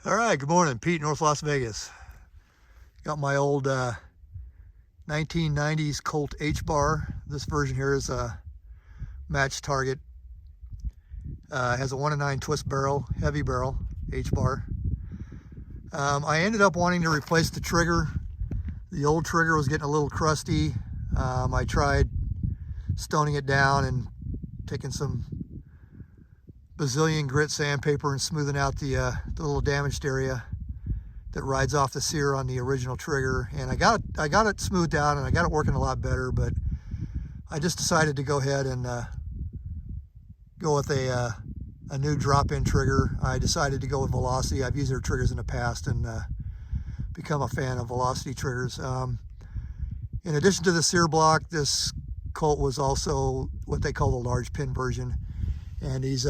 All right, good morning, Pete, North Las Vegas. Got my old 1990s Colt HBAR. This version here is a Match Target. Has a 1-9 twist barrel, heavy barrel, HBAR. I ended up wanting to replace the trigger. The old trigger was getting a little crusty. I tried stoning it down and taking some bazillion grit sandpaper and smoothing out the little damaged area that rides off the sear on the original trigger, and I got it smoothed out and I got it working a lot better. But I just decided to go ahead and go with a new drop-in trigger. I decided to go with Velocity. I've used their triggers in the past and become a fan of Velocity triggers. In addition to the sear block, this Colt was also what they call the large pin version, and these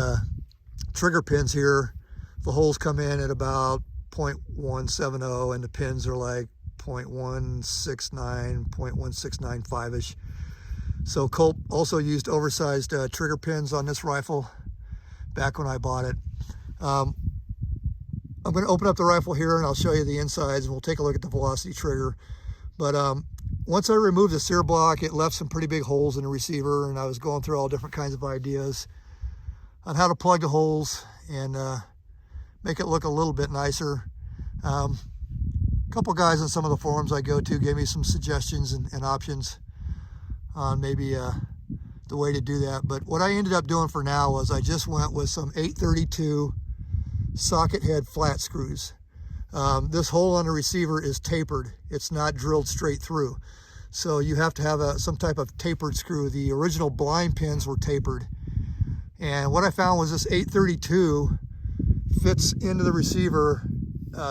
trigger pins here, the holes come in at about 0.170 and the pins are like 0.169, 0.1695-ish. So Colt also used oversized trigger pins on this rifle back when I bought it. I'm going to open up the rifle here and I'll show you the insides, and we'll take a look at the Velocity trigger. But once I removed the sear block, it left some pretty big holes in the receiver, and I was going through all different kinds of ideas on how to plug the holes and make it look a little bit nicer. A couple guys on some of the forums I go to gave me some suggestions and options on maybe the way to do that. But what I ended up doing for now was I just went with some 832 socket head flat screws. This hole on the receiver is tapered. It's not drilled straight through. So you have to have some type of tapered screw. The original blind pins were tapered. And what I found was this 832 fits into the receiver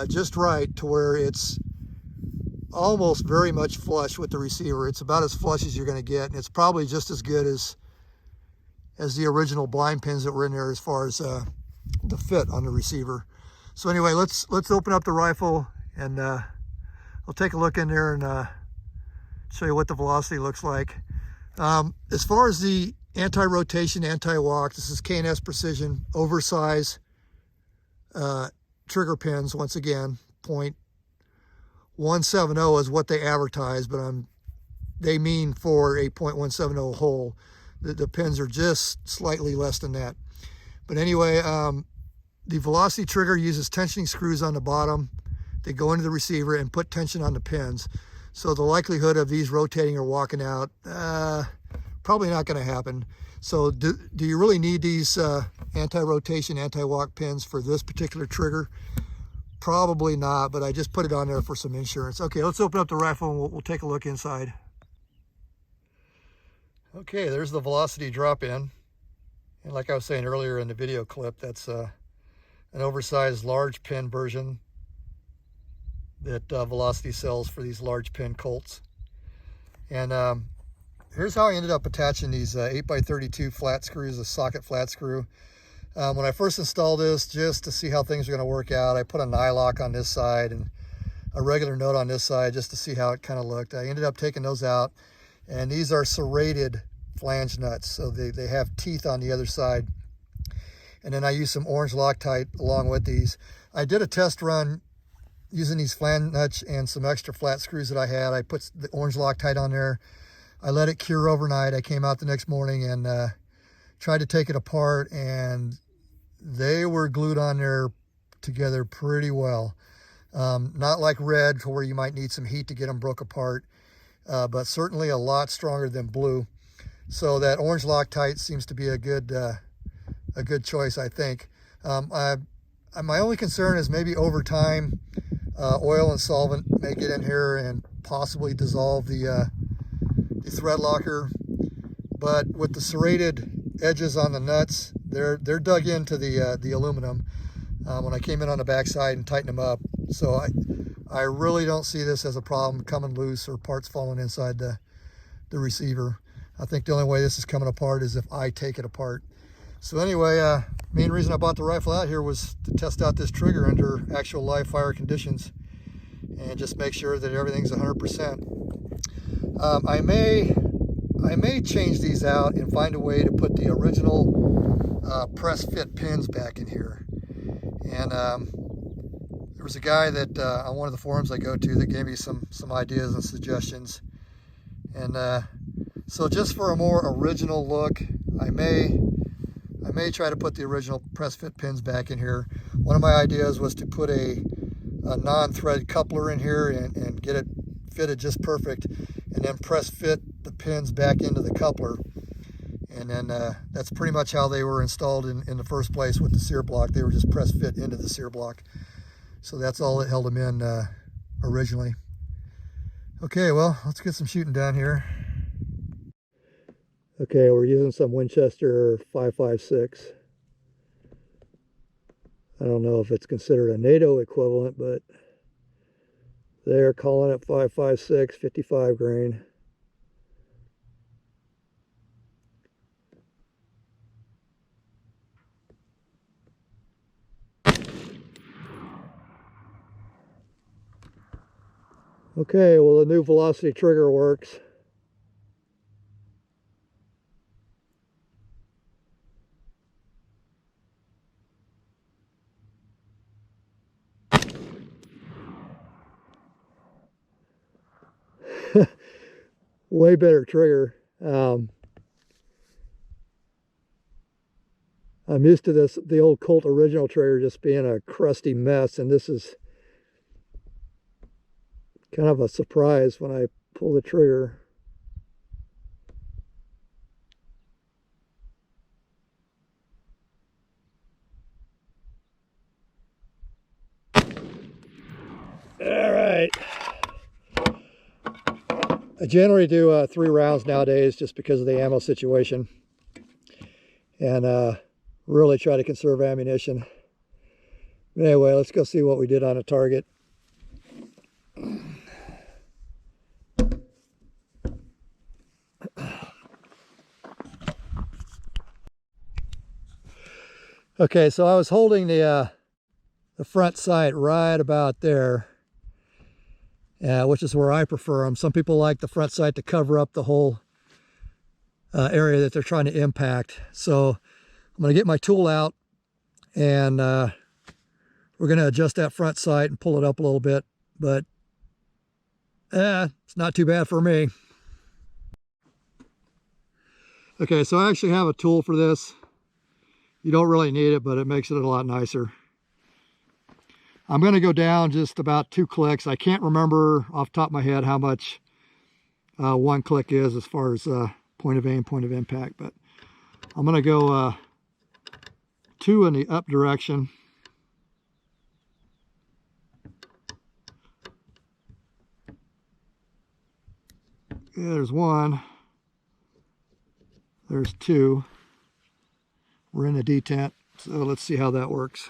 just right to where it's almost very much flush with the receiver. It's about as flush as you're going to get, and it's probably just as good as the original blind pins that were in there as far as the fit on the receiver. So anyway, let's open up the rifle and I'll take a look in there and show you what the Velocity looks like. As far as the anti-rotation, anti-walk, this is KNS Precision, oversized trigger pins. Once again, 0.170 is what they advertise, but they mean for a 0.170 hole. The pins are just slightly less than that. But anyway, the Velocity trigger uses tensioning screws on the bottom. They go into the receiver and put tension on the pins. So the likelihood of these rotating or walking out, probably not going to happen. So do you really need these anti-rotation, anti-walk pins for this particular trigger? Probably not, but I just put it on there for some insurance. Okay, let's open up the rifle and we'll take a look inside. Okay, there's the Velocity drop-in. And like I was saying earlier in the video clip, that's an oversized large pin version that Velocity sells for these large pin Colts. And here's how I ended up attaching these 8x32 flat screws, a socket flat screw. When I first installed this, just to see how things are going to work out, I put a nylock on this side and a regular nut on this side just to see how it kind of looked. I ended up taking those out, and these are serrated flange nuts, so they have teeth on the other side. And then I used some orange Loctite along with these. I did a test run using these flange nuts and some extra flat screws that I had. I put the orange Loctite on there. I let it cure overnight. I came out the next morning and tried to take it apart, and they were glued on there together pretty well. Not like red, where you might need some heat to get them broke apart, but certainly a lot stronger than blue. So that orange Loctite seems to be a good choice, I think. My only concern is maybe over time, oil and solvent may get in here and possibly dissolve the thread locker. But with the serrated edges on the nuts, they're dug into the aluminum when I came in on the backside and tightened them up. So I really don't see this as a problem coming loose or parts falling inside the receiver. I think the only way this is coming apart is if I take it apart. So anyway, main reason I bought the rifle out here was to test out this trigger under actual live fire conditions and just make sure that everything's 100%. I may change these out and find a way to put the original press fit pins back in here. And was a guy that on one of the forums I go to that gave me some ideas and suggestions. And so just for a more original look, I may try to put the original press fit pins back in here. One of my ideas was to put a non-thread coupler in here and get it fitted just perfect, and then press fit the pins back into the coupler. And then that's pretty much how they were installed in the first place with the sear block. They were just press fit into the sear block. So that's all that held them in originally. Okay, well, let's get some shooting done here. Okay, we're using some Winchester 5.56. I don't know if it's considered a NATO equivalent, but they're calling it 5.56, 55 grain. Okay, well, the new velocity trigger works. Way better trigger. I'm used to the old Colt original trigger just being a crusty mess, and this is kind of a surprise when I pull the trigger. All right. I generally do 3 rounds nowadays just because of the ammo situation, and really try to conserve ammunition. Anyway, let's go see what we did on a target. Okay, so I was holding the front sight right about there, which is where I prefer them. Some people like the front sight to cover up the whole area that they're trying to impact. So I'm going to get my tool out, and we're going to adjust that front sight and pull it up a little bit, but it's not too bad for me. Okay, so I actually have a tool for this. You don't really need it, but it makes it a lot nicer. I'm going to go down just about 2 clicks. I can't remember off the top of my head how much 1 click is as far as point of aim, point of impact, but I'm going to go 2 in the up direction. Yeah, there's 1. There's 2. We're in the detent, so let's see how that works.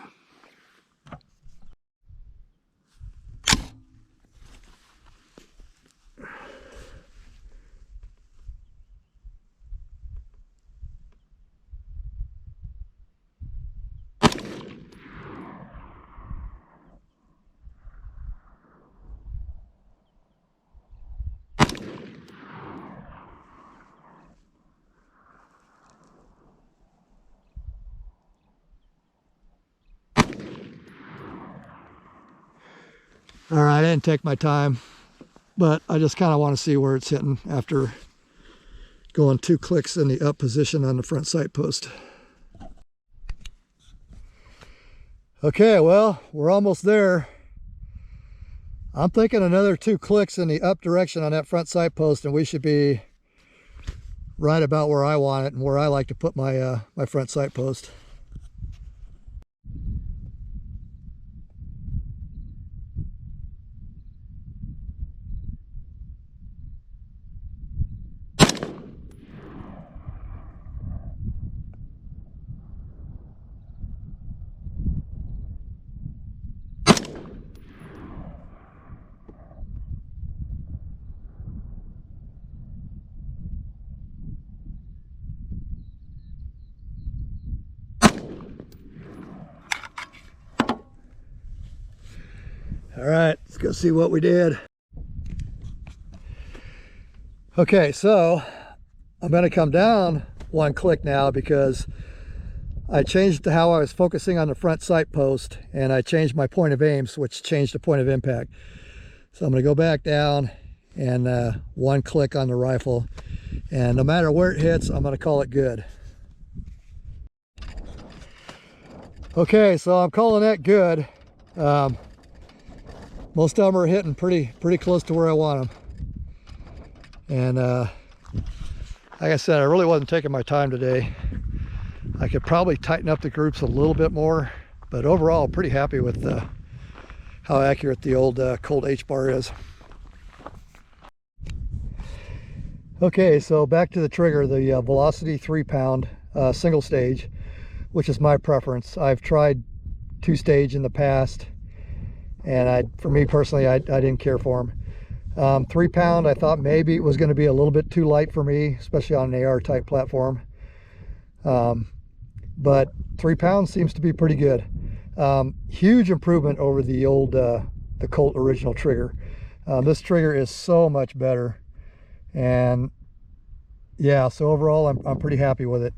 All right, I didn't take my time, but I just kind of want to see where it's hitting after going 2 clicks in the up position on the front sight post. Okay, well, we're almost there. I'm thinking another 2 clicks in the up direction on that front sight post, and we should be right about where I want it and where I like to put my my front sight post. All right, let's go see what we did. Okay, so I'm going to come down 1 click now because I changed how I was focusing on the front sight post, and I changed my point of aim, which changed the point of impact. So I'm going to go back down and one click on the rifle, and no matter where it hits, I'm going to call it good. Okay, so I'm calling that good. Most of them are hitting pretty close to where I want them. And like I said, I really wasn't taking my time today. I could probably tighten up the groups a little bit more, but overall, pretty happy with how accurate the old Colt HBAR is. Okay, so back to the trigger, the Velocity 3-pound single stage, which is my preference. I've tried 2-stage in the past, and for me personally, I didn't care for them. 3-pound, I thought maybe it was going to be a little bit too light for me, especially on an AR type platform. But 3-pound seems to be pretty good. Huge improvement over the old the Colt original trigger. This trigger is so much better, and yeah, so overall I'm pretty happy with it.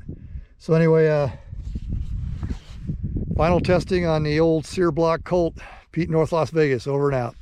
So anyway, final testing on the old Sear block Colt, Pete, North Las Vegas, over and out.